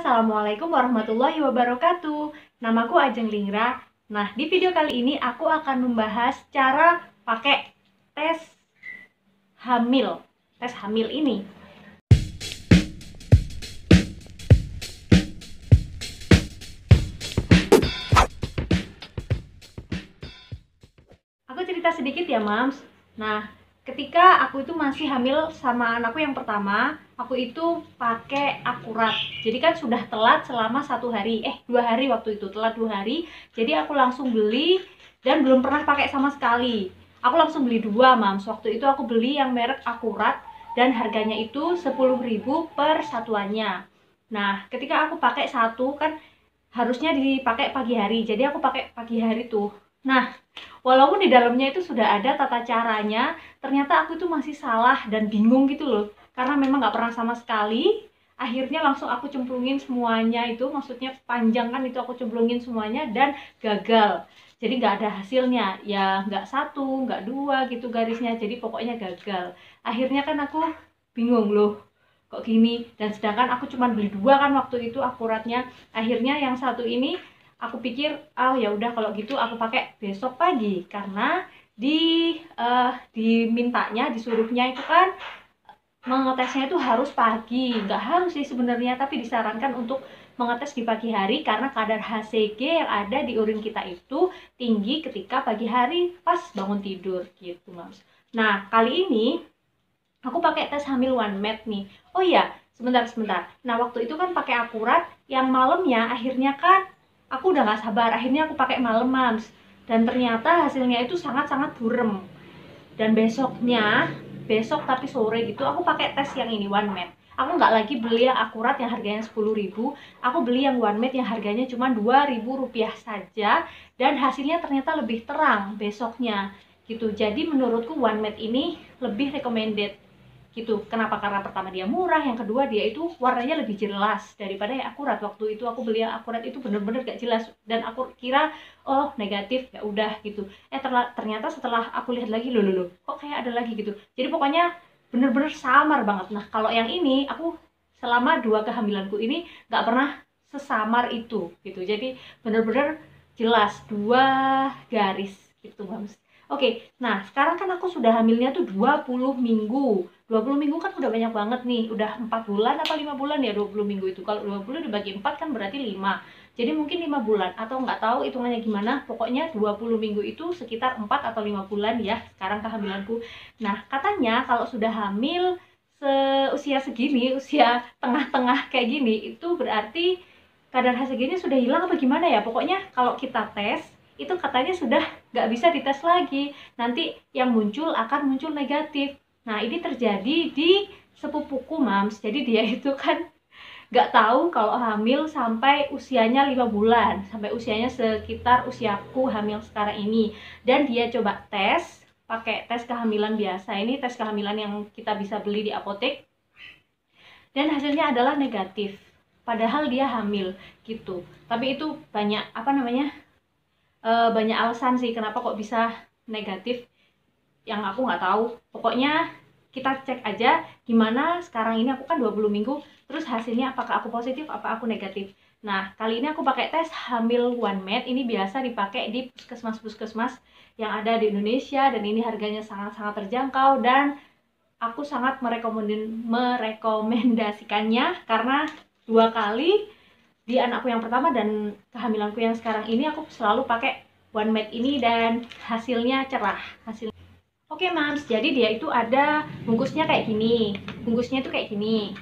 Assalamualaikum warahmatullahi wabarakatuh. Namaku Ajeng Lingra. Nah, di video kali ini aku akan membahas cara pakai tes hamil. Tes hamil ini. Aku cerita sedikit ya, Mams. Nah, ketika aku itu masih hamil sama anakku yang pertama, aku itu pakai akurat. Jadi kan sudah telat selama 1 hari, 2 hari waktu itu, telat 2 hari. Jadi aku langsung beli dan belum pernah pakai sama sekali. Aku langsung beli 2, Mams. Waktu itu aku beli yang merek akurat dan harganya itu 10.000 per satuannya. Nah, ketika aku pakai satu kan harusnya dipakai pagi hari. Jadi aku pakai pagi hari tuh. Nah, walaupun di dalamnya itu sudah ada tata caranya, ternyata aku itu masih salah dan bingung gitu loh. Karena memang nggak pernah sama sekali. Akhirnya langsung aku cemplungin semuanya itu, maksudnya panjang kan itu aku cemplungin semuanya dan gagal. Jadi nggak ada hasilnya, ya nggak satu, nggak dua gitu garisnya. Jadi pokoknya gagal. Akhirnya kan aku bingung loh, kok gini. Dan sedangkan aku cuma beli 2 kan waktu itu akuratnya. Akhirnya yang satu ini aku pikir, ya udah kalau gitu aku pakai besok pagi, karena dimintanya, disuruhnya itu kan mengetesnya itu harus pagi. Nggak harus sih sebenarnya, tapi disarankan untuk mengetes di pagi hari karena kadar HCG yang ada di urin kita itu tinggi ketika pagi hari pas bangun tidur gitu, Mas. Nah, kali ini aku pakai tes hamil OneMed nih. Oh iya, sebentar. Nah, waktu itu kan pakai akurat, yang malamnya akhirnya kan aku udah gak sabar. Akhirnya aku pakai malam, Mams. Dan ternyata hasilnya itu sangat-sangat burem. Dan besok tapi sore gitu, aku pakai tes yang ini OneMed. Aku nggak lagi beli yang akurat yang harganya 10.000. Aku beli yang OneMed yang harganya cuma 2.000 rupiah saja. Dan hasilnya ternyata lebih terang besoknya gitu. Jadi menurutku OneMed ini lebih recommended gitu. Kenapa? Karena pertama dia murah, yang kedua dia itu warnanya lebih jelas daripada yang akurat. Waktu itu aku beli yang akurat itu bener-bener gak jelas dan aku kira oh negatif, ya udah gitu. Ternyata setelah aku lihat lagi, loh kok kayak ada lagi gitu. Jadi pokoknya bener-bener samar banget. Nah, kalau yang ini aku selama 2 kehamilanku ini gak pernah sesamar itu gitu. Jadi bener-bener jelas 2 garis gitu, Mams. Oke, nah sekarang kan aku sudah hamilnya tuh 20 minggu. 20 minggu kan udah banyak banget nih. Udah 4 bulan apa 5 bulan ya 20 minggu itu. Kalau 20 dibagi 4 kan berarti 5. Jadi mungkin 5 bulan atau nggak tahu hitungannya gimana. Pokoknya 20 minggu itu sekitar 4 atau 5 bulan ya sekarang kehamilanku. Nah, katanya kalau sudah hamil seusia segini, usia tengah-tengah kayak gini, itu berarti kadar HCG-nya sudah hilang apa gimana ya. Pokoknya kalau kita tes itu katanya sudah nggak bisa dites lagi, nanti yang muncul akan muncul negatif. Nah, ini terjadi di sepupuku, Mams. Jadi dia itu kan nggak tahu kalau hamil sampai usianya 5 bulan, sampai usianya sekitar usiaku hamil sekarang ini. Dan dia coba tes pakai tes kehamilan biasa, ini tes kehamilan yang kita bisa beli di apotek, dan hasilnya adalah negatif padahal dia hamil gitu. Tapi itu banyak banyak alasan sih kenapa kok bisa negatif, yang aku nggak tahu. Pokoknya kita cek aja gimana sekarang ini. Aku kan 20 minggu, terus hasilnya apakah aku positif apa aku negatif. Nah, kali ini aku pakai tes hamil OneMed. Ini biasa dipakai di puskesmas-puskesmas yang ada di Indonesia, dan ini harganya sangat-sangat terjangkau, dan aku sangat merekomendasikannya karena 2 kali di anakku yang pertama dan kehamilanku yang sekarang ini aku selalu pakai OneMed ini dan hasilnya cerah. Oke, Mams, jadi dia itu ada bungkusnya kayak gini. Bungkusnya itu kayak gini.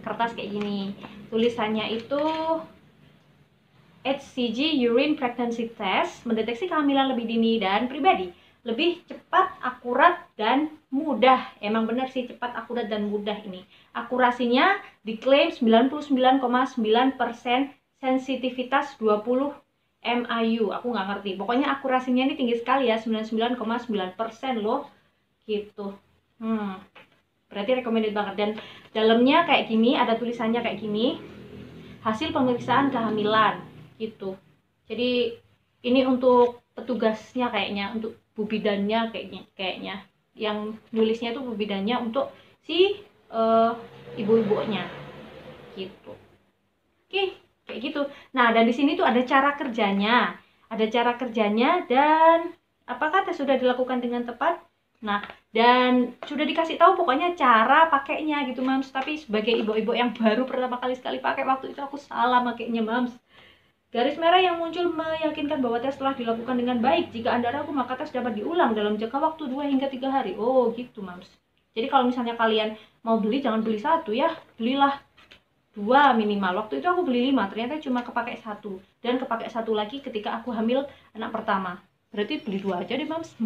Kertas kayak gini. Tulisannya itu HCG Urine Pregnancy Test, mendeteksi kehamilan lebih dini dan pribadi. Lebih cepat, akurat, dan mudah. Emang bener sih cepat, akurat, dan mudah ini. Akurasinya diklaim 99,9%, sensitivitas 20 MIU. Aku nggak ngerti. Pokoknya akurasinya ini tinggi sekali ya, 99,9% loh. Gitu. Berarti recommended banget. Dan dalamnya kayak gini, ada tulisannya kayak gini. Hasil pemeriksaan kehamilan gitu. Jadi ini untuk petugasnya kayaknya, untuk bu bidannya kayaknya. Yang nulisnya itu bu bidannya untuk si ibu-ibunya gitu. Oke, kayak gitu. Nah, dan di sini tuh ada cara kerjanya. Ada cara kerjanya dan apakah tes sudah dilakukan dengan tepat? Nah, dan sudah dikasih tahu pokoknya cara pakainya gitu, Mams. Tapi sebagai ibu-ibu yang baru pertama kali sekali pakai, waktu itu aku salah pakainya, Mams. Garis merah yang muncul meyakinkan bahwa tes telah dilakukan dengan baik. Jika Anda ragu, maka tes dapat diulang dalam jangka waktu 2 hingga 3 hari. Oh, gitu, Mams. Jadi kalau misalnya kalian mau beli, jangan beli satu ya. Belilah 2 minimal. Waktu itu aku beli 5, ternyata cuma kepake 1. Dan kepake 1 lagi ketika aku hamil anak pertama. Berarti beli 2 aja deh, Mams.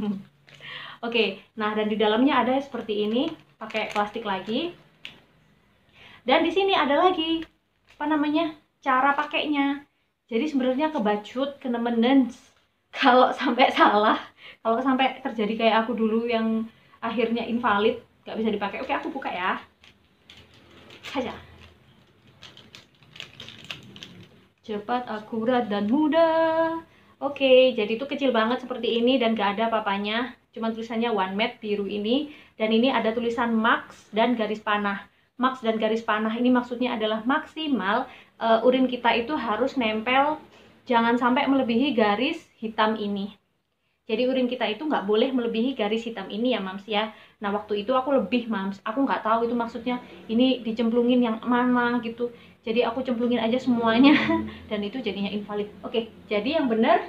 Oke, nah dan di dalamnya ada seperti ini, pakai plastik lagi. Dan di sini ada lagi, apa namanya, cara pakainya. Jadi sebenarnya kebacut, kenemenen kalau sampai salah, kalau sampai terjadi kayak aku dulu yang akhirnya invalid, nggak bisa dipakai. Oke, aku buka ya. Saja. Cepat, akurat, dan mudah. Oke, jadi itu kecil banget seperti ini dan gak ada apa-apanya. Cuma tulisannya One Mat biru ini. Dan ini ada tulisan max dan garis panah. Max dan garis panah ini maksudnya adalah maksimal urin kita itu harus nempel, jangan sampai melebihi garis hitam ini. Jadi urin kita itu nggak boleh melebihi garis hitam ini ya, Mams ya. Nah, waktu itu aku lebih, Mams. Aku nggak tahu itu maksudnya ini dicemplungin yang mana gitu. Jadi aku cemplungin aja semuanya dan itu jadinya invalid. Oke, jadi yang benar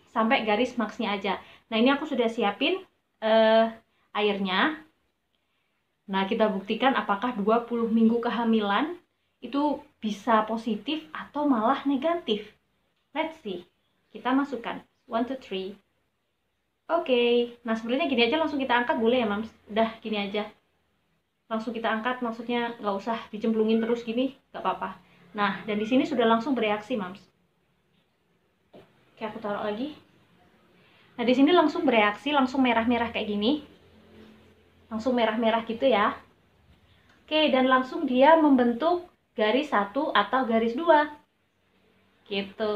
sampai garis maksnya aja. Nah, ini aku sudah siapin airnya. Nah, kita buktikan apakah 20 minggu kehamilan itu bisa positif atau malah negatif. Let's see. Kita masukkan 1, 2, 3. Oke. Nah, sebenarnya gini aja langsung kita angkat boleh ya, Mams? Udah gini aja. Langsung kita angkat, maksudnya nggak usah dicemplungin terus gini, nggak apa-apa. Nah, dan di sini sudah langsung bereaksi, Mams. Oke, aku taruh lagi. Nah, di sini langsung bereaksi, langsung merah-merah kayak gini. Langsung merah-merah gitu ya. Oke, dan langsung dia membentuk garis 1 atau garis 2. Gitu.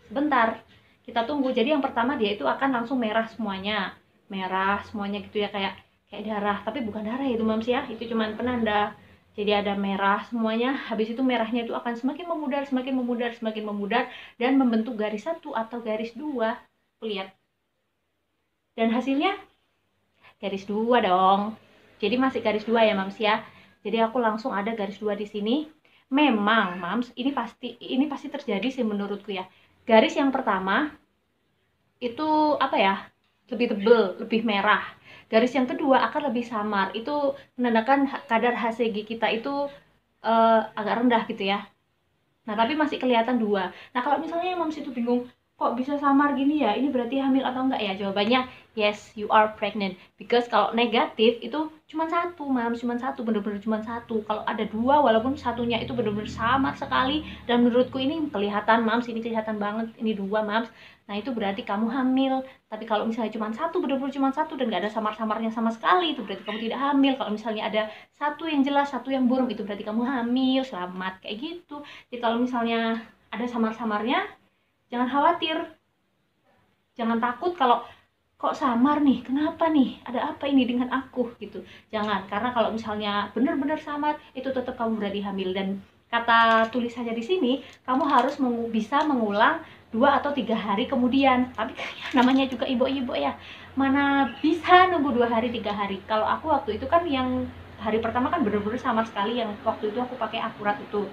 Sebentar, kita tunggu. Jadi yang pertama dia itu akan langsung merah semuanya. Merah semuanya gitu ya, kayak darah. Tapi bukan darah itu, Mams ya. Itu cuma penanda. Jadi ada merah semuanya. Habis itu merahnya itu akan semakin memudar, semakin memudar, semakin memudar. Dan membentuk garis 1 atau garis 2. Lihat. Dan hasilnya garis 2 dong. Jadi masih garis 2 ya, Mams ya. Jadi aku langsung ada garis 2 di sini. Memang, Mams, ini pasti terjadi sih menurutku ya. Garis yang pertama itu apa ya? Lebih tebel, lebih merah. Garis yang kedua akan lebih samar. Itu menandakan kadar HCG kita itu agak rendah gitu ya. Nah, tapi masih kelihatan 2. Nah, kalau misalnya Mams itu bingung, kok bisa samar gini ya? Ini berarti hamil atau enggak ya? Jawabannya yes, you are pregnant. Because kalau negatif itu cuma 1, Mams, cuma 1, bener-bener cuma 1. Kalau ada 2, walaupun satunya itu bener-bener samar sekali, dan menurutku ini kelihatan, Mams, ini kelihatan banget, ini 2, Mams. Nah, itu berarti kamu hamil. Tapi kalau misalnya cuma 1, bener-bener cuma 1 dan nggak ada samar-samarnya sama sekali, itu berarti kamu tidak hamil. Kalau misalnya ada 1 yang jelas, 1 yang buram, itu berarti kamu hamil. Selamat, kayak gitu. Jadi kalau misalnya ada samar-samarnya, jangan khawatir, jangan takut kalau kok samar nih, kenapa nih, ada apa ini dengan aku gitu. Jangan, karena kalau misalnya benar-benar samar, itu tetap kamu berarti hamil. Dan kata tulisannya di sini, kamu harus bisa mengulang 2 atau 3 hari kemudian. Tapi namanya juga ibu-ibu ya, mana bisa nunggu 2 hari 3 hari. Kalau aku waktu itu kan yang hari pertama kan benar-benar samar sekali, yang waktu itu aku pakai akurat itu.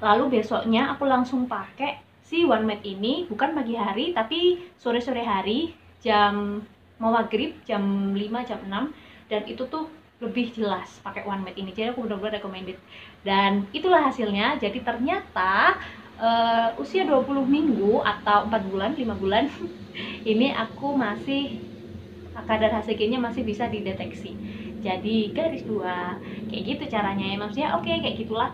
Lalu besoknya aku langsung pakai si One Mat ini, bukan pagi hari tapi sore-sore hari, jam mau maghrib, jam 5, jam 6. Dan itu tuh lebih jelas pakai One Mat ini. Jadi aku benar-benar recommended. Dan itulah hasilnya. Jadi ternyata usia 20 minggu atau 4 bulan, 5 bulan ini aku masih kadar HCG-nya masih bisa dideteksi. Jadi garis 2. Kayak gitu caranya ya, maksudnya oke, kayak gitulah.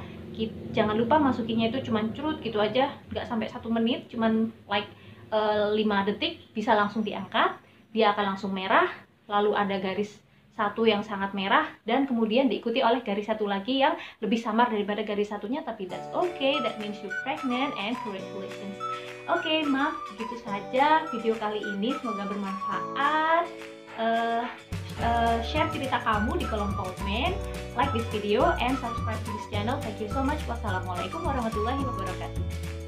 Jangan lupa masukinnya itu cuman curut gitu aja, nggak sampai 1 menit, cuman like 5 detik, bisa langsung diangkat. Dia akan langsung merah, lalu ada garis 1 yang sangat merah, dan kemudian diikuti oleh garis 1 lagi yang lebih samar daripada garis satunya. Tapi that's okay, that means you're pregnant and congratulations. Oke, maaf, begitu saja video kali ini, semoga bermanfaat. share cerita kamu di kolom komen, like this video, and subscribe to this channel. Thank you so much. Wassalamualaikum warahmatullahi wabarakatuh.